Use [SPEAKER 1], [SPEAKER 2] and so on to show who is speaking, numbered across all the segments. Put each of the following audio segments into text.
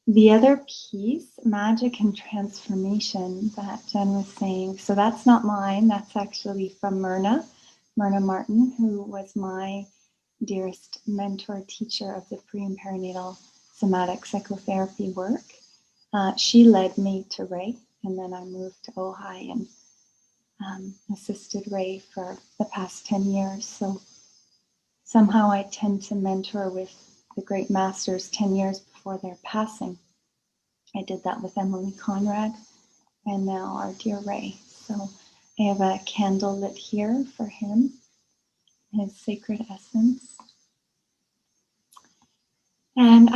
[SPEAKER 1] The other piece, magic and transformation, that Jen was saying, so that's not mine, that's actually from Myrna Martin, who was my dearest mentor, teacher of the pre and perinatal somatic psychotherapy work. She led me to Ray, and then I moved to Ojai and assisted Ray for the past 10 years. So somehow I tend to mentor with the great masters 10 years before their passing. I did that with Emily Conrad and now our dear Ray. So I have a candle lit here for him, his sacred essence. And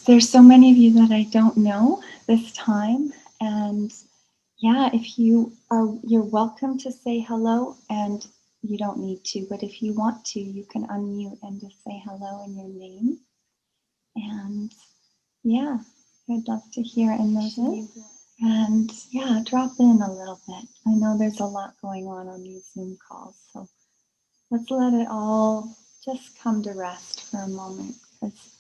[SPEAKER 1] there's so many of you that I don't know this time. And yeah, if you're welcome to say hello, and you don't need to, but if you want to, you can unmute and just say hello in your name. And yeah, I'd love to hear and listen. And yeah, drop in a little bit. I know there's a lot going on these Zoom calls, so let's let it all just come to rest for a moment, because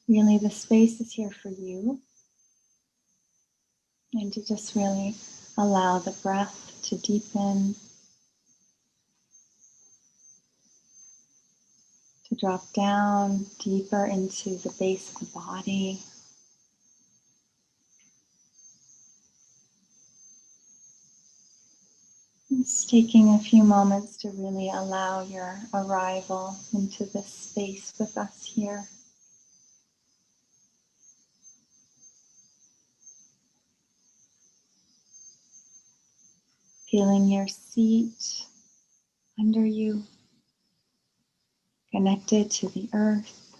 [SPEAKER 1] really the space is here for you. And to just really allow the breath to deepen, to drop down deeper into the base of the body. Just taking a few moments to really allow your arrival into this space with us here. Feeling your seat under you, connected to the earth.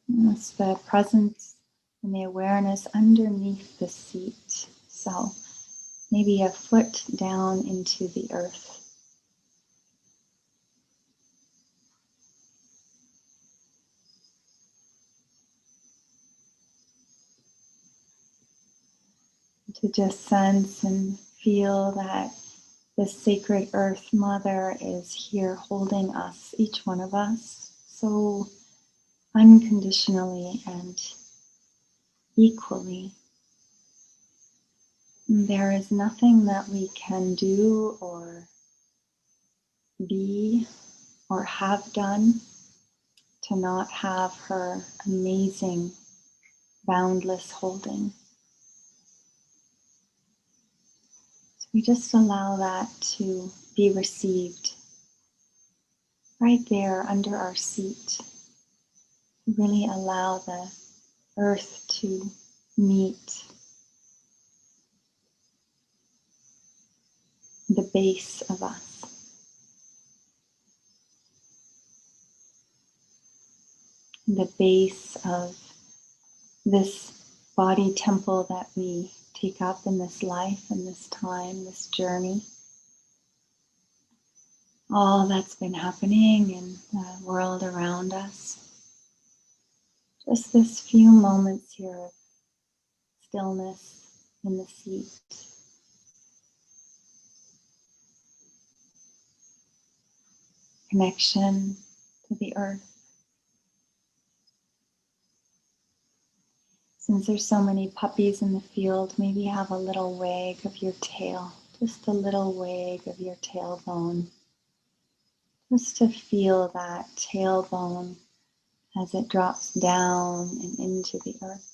[SPEAKER 1] And it's the presence and the awareness underneath the seat. So maybe a foot down into the earth. To just sense and feel that the sacred Earth Mother is here holding us, each one of us, so unconditionally and equally. There is nothing that we can do or be or have done to not have her amazing, boundless holding. So we just allow that to be received right there under our seat. Really allow the earth to meet the base of us. The base of this body temple that we take up in this life and this time, this journey. All that's been happening in the world around us. Just this few moments here of stillness in the seat. Connection to the earth. Since there's so many puppies in the field, maybe have a little wag of your tail, just a little wag of your tailbone. Just to feel that tailbone as it drops down and into the earth.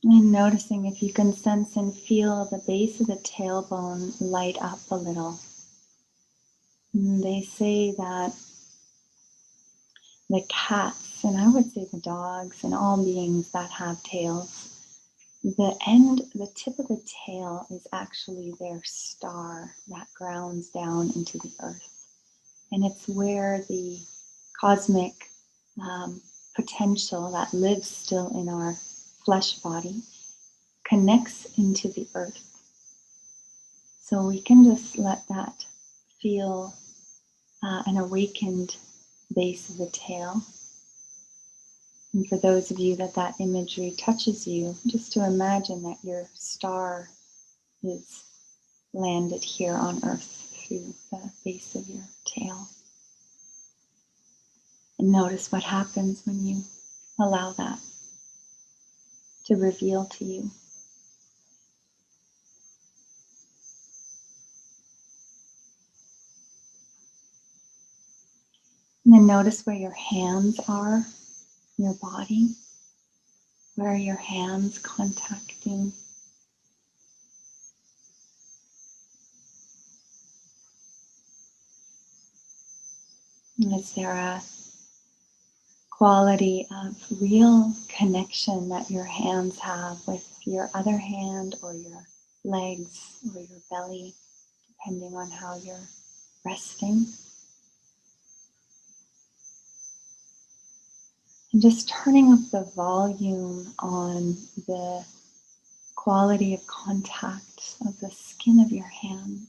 [SPEAKER 1] And noticing if you can sense and feel the base of the tailbone light up a little. And they say that the cats, and I would say the dogs and all beings that have tails, the tip of the tail is actually their star that grounds down into the earth. And it's where the cosmic potential that lives still in our flesh body connects into the earth. So we can just let that feel an awakened base of the tail. And for those of you that imagery touches you, just to imagine that your star is landed here on earth through the base of your tail. And notice what happens when you allow that to reveal to you. And then notice where your hands are in your body. Where are your hands contacting? And is there a quality of real connection that your hands have with your other hand or your legs or your belly, depending on how you're resting? And just turning up the volume on the quality of contact of the skin of your hand.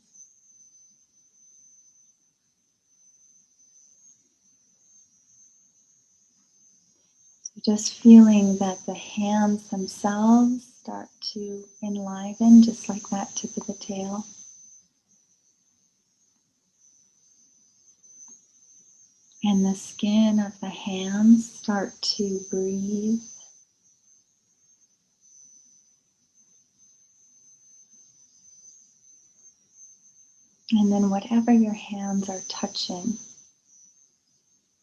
[SPEAKER 1] So just feeling that the hands themselves start to enliven, just like that tip of the tail. And the skin of the hands start to breathe. And then whatever your hands are touching,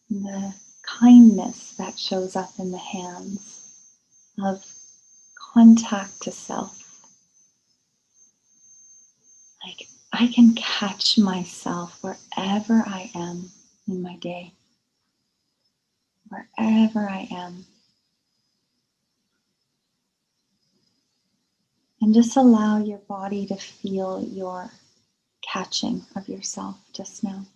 [SPEAKER 1] the kindness that shows up in the hands of contact to self. Like, I can catch myself wherever I am in my day, wherever I am. And just allow your body to feel your catching of yourself just now.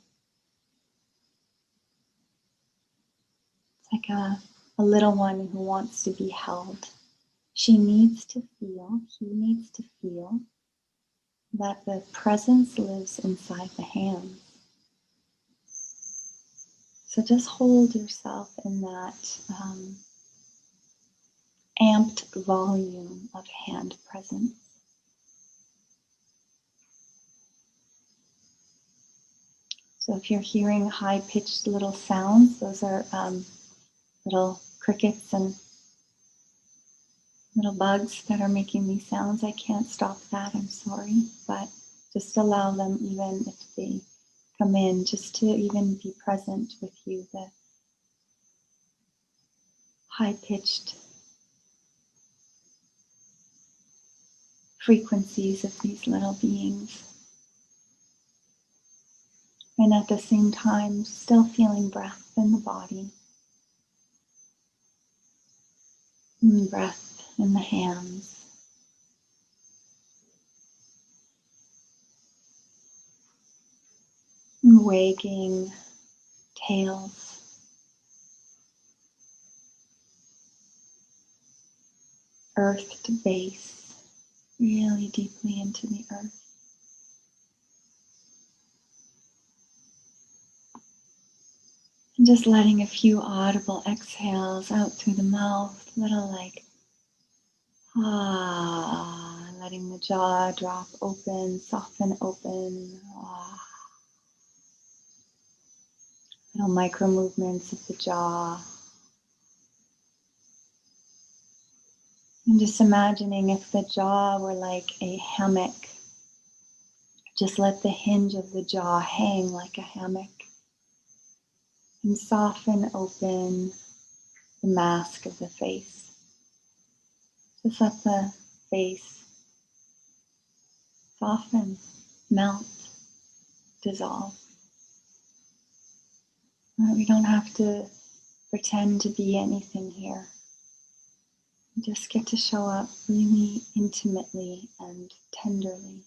[SPEAKER 1] It's like a little one who wants to be held. She needs to feel, he needs to feel that the presence lives inside the hands. So just hold yourself in that amped volume of hand presence. So if you're hearing high-pitched little sounds, those are little crickets and little bugs that are making these sounds. I can't stop that, I'm sorry, but just allow them, even if they come in, just to even be present with you, the high-pitched frequencies of these little beings. And at the same time, still feeling breath in the body, and breath in the hands. And wagging tails. Earth to base, really deeply into the earth. And just letting a few audible exhales out through the mouth, little like letting the jaw drop open, soften open. Little micro movements of the jaw. And just imagining if the jaw were like a hammock, just let the hinge of the jaw hang like a hammock. And soften open the mask of the face. Just let the face soften, melt, dissolve. We don't have to pretend to be anything here. We just get to show up really intimately and tenderly,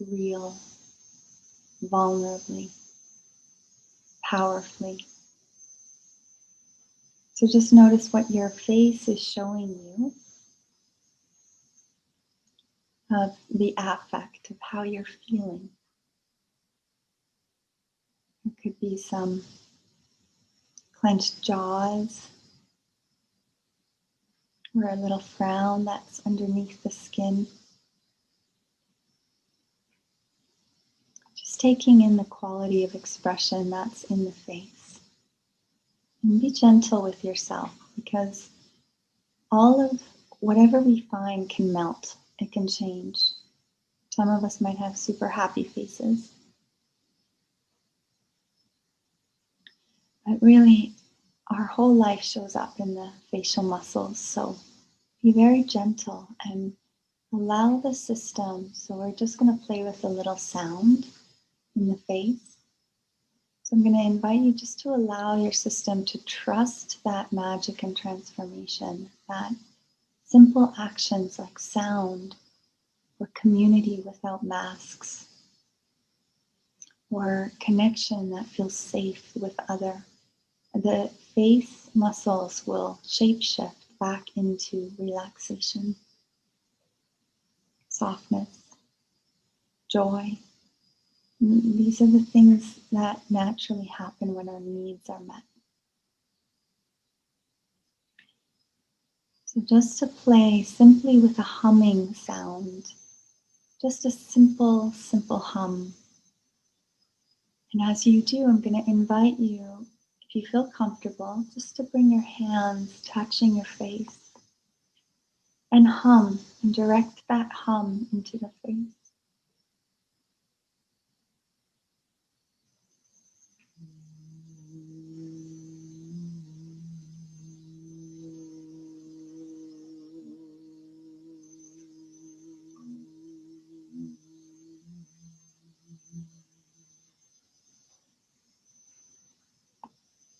[SPEAKER 1] real, vulnerably, powerfully. So just notice what your face is showing you of the affect of how you're feeling. There could be some clenched jaws or a little frown that's underneath the skin. Just taking in the quality of expression that's in the face. And be gentle with yourself, because all of whatever we find can melt. It can change. Some of us might have super happy faces. But really, our whole life shows up in the facial muscles. So be very gentle and allow the system. So we're just going to play with a little sound in the face. So I'm going to invite you just to allow your system to trust that magic and transformation, that simple actions like sound or community without masks or connection that feels safe with other. The face muscles will shapeshift back into relaxation, softness, joy. These are the things that naturally happen when our needs are met. So just to play simply with a humming sound, just a simple, simple hum. And as you do, I'm going to invite you, if you feel comfortable, just to bring your hands touching your face and hum and direct that hum into the face.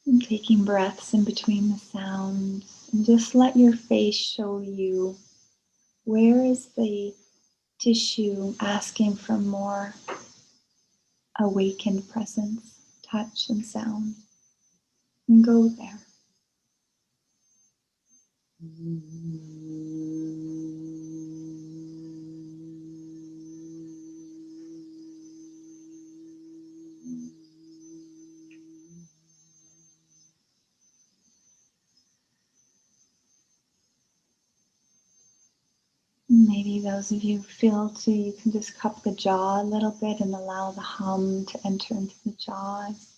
[SPEAKER 1] And taking breaths in between the sounds, and just let your face show you where is the tissue asking for more awakened presence, touch and sound, and go there. Maybe those of you who feel to, you can just cup the jaw a little bit and allow the hum to enter into the jaws.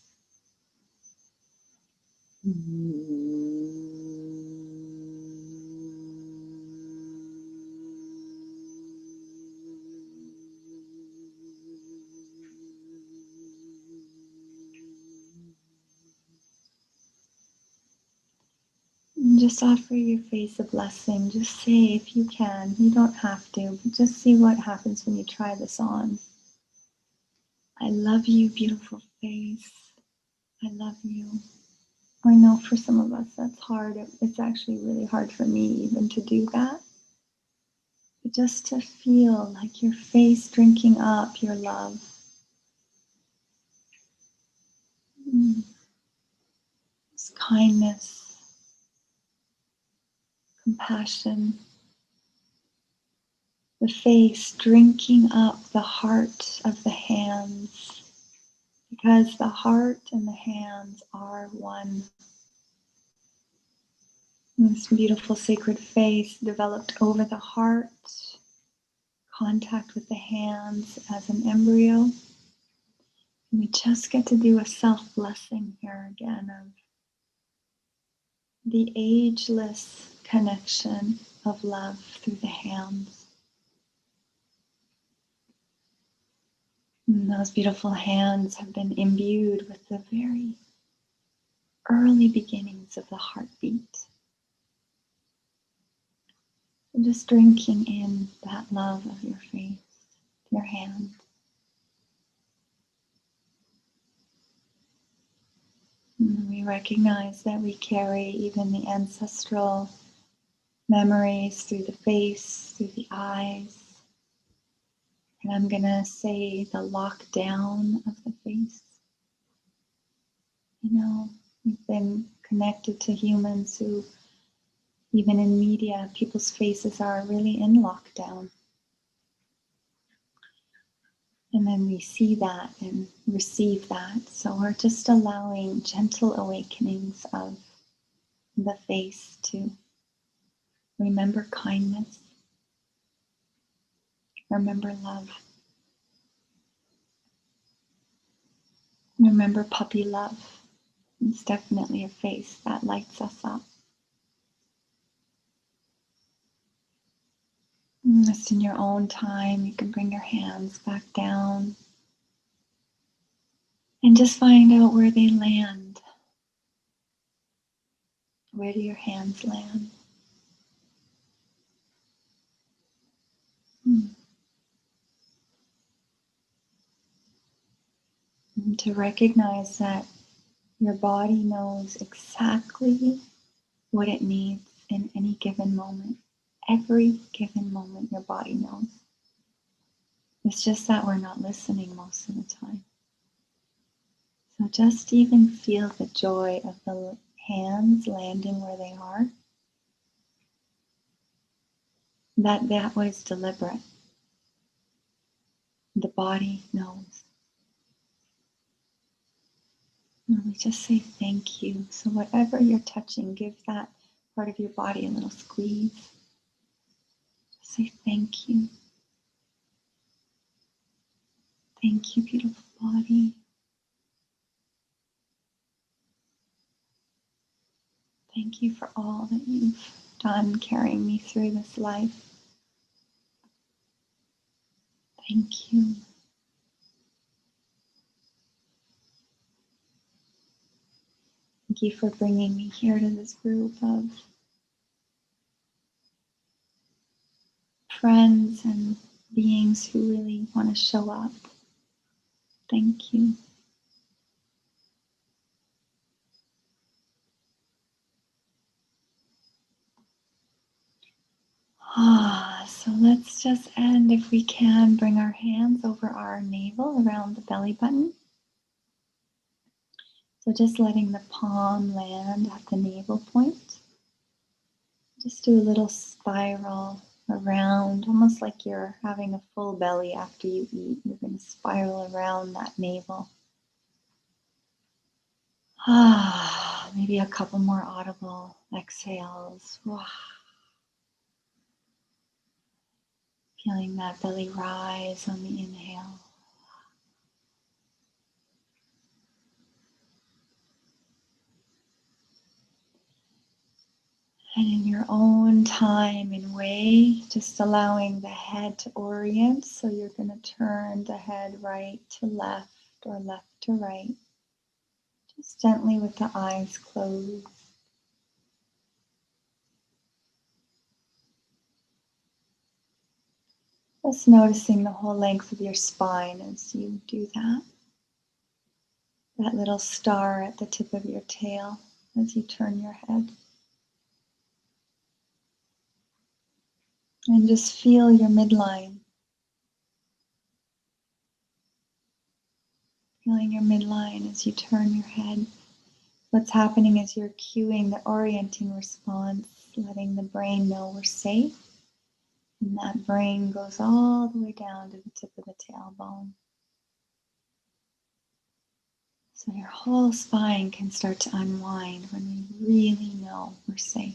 [SPEAKER 1] And just offer your face a blessing. Just say if you can. You don't have to, but just see what happens when you try this on. I love you, beautiful face. I love you. I know for some of us that's hard. It's actually really hard for me even to do that. But just to feel like your face drinking up your love. This kindness, compassion, the face drinking up the heart of the hands, because the heart and the hands are one. And this beautiful sacred face developed over the heart, contact with the hands as an embryo. And we just get to do a self-blessing here again of the ageless connection of love through the hands. And those beautiful hands have been imbued with the very early beginnings of the heartbeat. And just drinking in that love of your face, your hand. And we recognize that we carry even the ancestral memories through the face, through the eyes. And I'm going to say the lockdown of the face. You know, we've been connected to humans who, even in media, people's faces are really in lockdown. And then we see that and receive that. So we're just allowing gentle awakenings of the face to remember kindness, remember love. Remember puppy love. It's definitely a face that lights us up. And just in your own time, you can bring your hands back down and just find out where they land. Where do your hands land? And to recognize that your body knows exactly what it needs in any given moment. Every given moment your body knows. It's just that we're not listening most of the time. So just even feel the joy of the hands landing where they are. That was deliberate. The body knows. And we just say thank you. So whatever you're touching, give that part of your body a little squeeze. Just say thank you. Thank you, beautiful body. Thank you for all that you've done carrying me through this life. Thank you. Thank you for bringing me here to this group of friends and beings who really want to show up. Thank you. So let's just end, if we can, bring our hands over our navel around the belly button. So just letting the palm land at the navel point. Just do a little spiral around, almost like you're having a full belly after you eat. You're going to spiral around that navel. Maybe a couple more audible exhales. Feeling that belly rise on the inhale. And in your own time and way, just allowing the head to orient. So you're going to turn the head right to left or left to right. Just gently with the eyes closed. Just noticing the whole length of your spine as you do that. That little star at the tip of your tail as you turn your head. And just feel your midline. Feeling your midline as you turn your head. What's happening is you're cueing the orienting response, letting the brain know we're safe. And that brain goes all the way down to the tip of the tailbone. So your whole spine can start to unwind when we really know we're safe.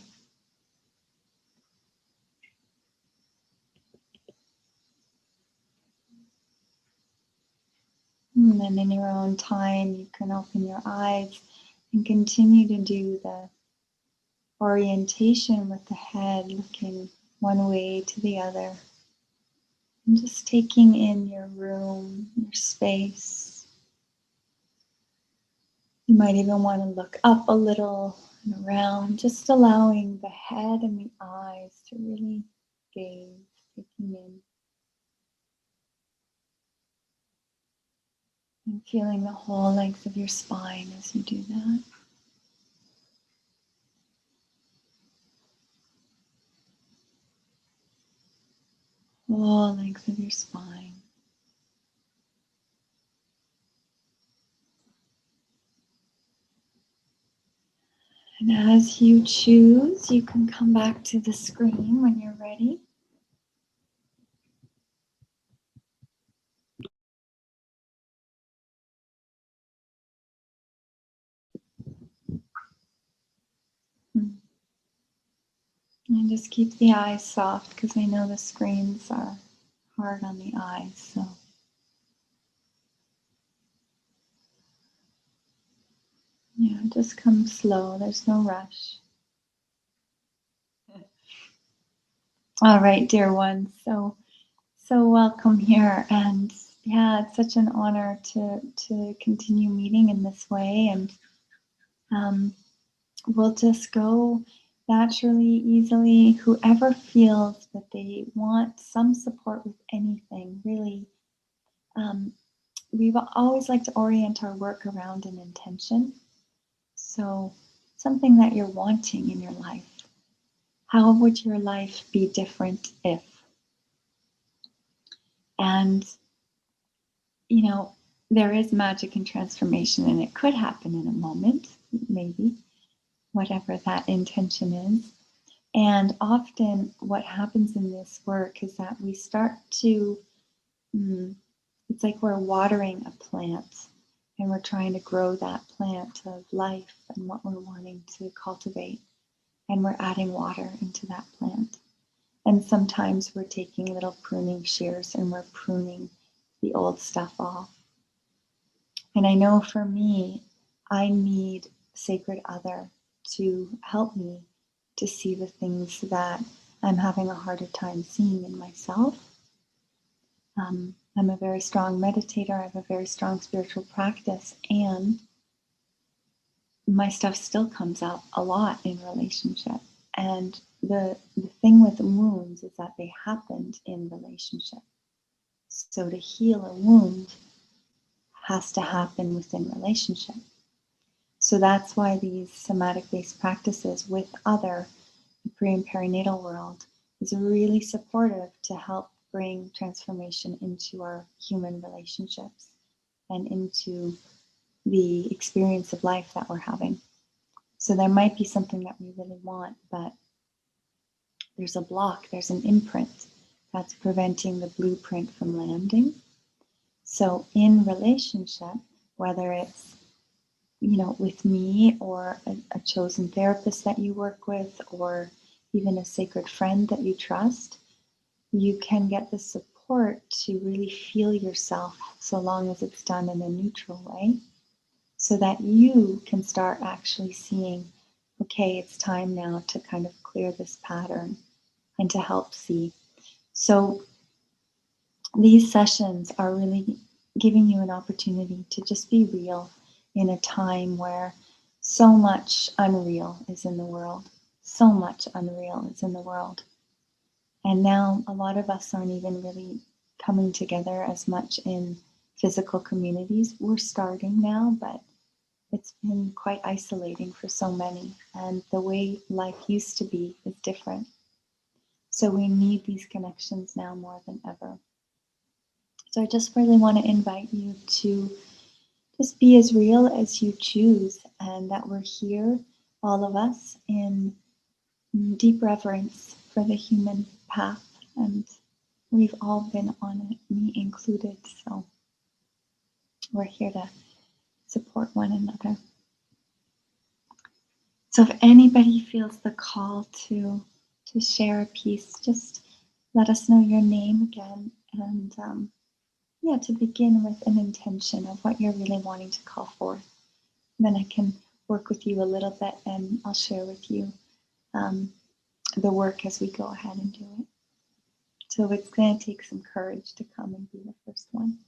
[SPEAKER 1] And then in your own time, you can open your eyes and continue to do the orientation with the head, looking one way to the other. And just taking in your room, your space. You might even want to look up a little and around, just allowing the head and the eyes to really gaze, taking in. And feeling the whole length of your spine as you do that. Whole length of your spine. And as you choose, you can come back to the screen when you're ready. And just keep the eyes soft, because I know the screens are hard on the eyes. So Yeah, just come slow. There's no rush. All right, dear ones. So welcome here, and yeah, it's such an honor to continue meeting in this way, and we'll just go naturally, easily. Whoever feels that they want some support with anything, really, we always like to orient our work around an intention. So something that you're wanting in your life. How would your life be different if? And, you know, there is magic and transformation, and it could happen in a moment, maybe, whatever that intention is. And often what happens in this work is that we start to, it's like we're watering a plant and we're trying to grow that plant of life and what we're wanting to cultivate. And we're adding water into that plant. And sometimes we're taking little pruning shears and we're pruning the old stuff off. And I know for me, I need Sacred Other to help me to see the things that I'm having a harder time seeing in myself. I'm a very strong meditator. I have a very strong spiritual practice, and my stuff still comes out a lot in relationship. And the thing with wounds is that they happened in relationship. So to heal a wound has to happen within relationship. So that's why these somatic-based practices with other, the pre and perinatal world, is really supportive to help bring transformation into our human relationships and into the experience of life that we're having. So there might be something that we really want, but there's a block, there's an imprint that's preventing the blueprint from landing. So in relationship, whether it's, with me or a chosen therapist that you work with, or even a sacred friend that you trust, you can get the support to really feel yourself, so long as it's done in a neutral way, so that you can start actually seeing, okay, it's time now to kind of clear this pattern and to help see. So these sessions are really giving you an opportunity to just be real in a time where so much unreal is in the world. So much unreal is in the world. And now a lot of us aren't even really coming together as much in physical communities. We're starting now, but it's been quite isolating for so many. And the way life used to be is different. So we need these connections now more than ever. So I just really want to invite you to just be as real as you choose, and that we're here, all of us, in deep reverence for the human path. And we've all been on it, me included. So we're here to support one another. So if anybody feels the call to share a piece, just let us know your name again, and to begin with an intention of what you're really wanting to call forth. Then I can work with you a little bit, and I'll share with you the work as we go ahead and do it. So it's going to take some courage to come and be the first one.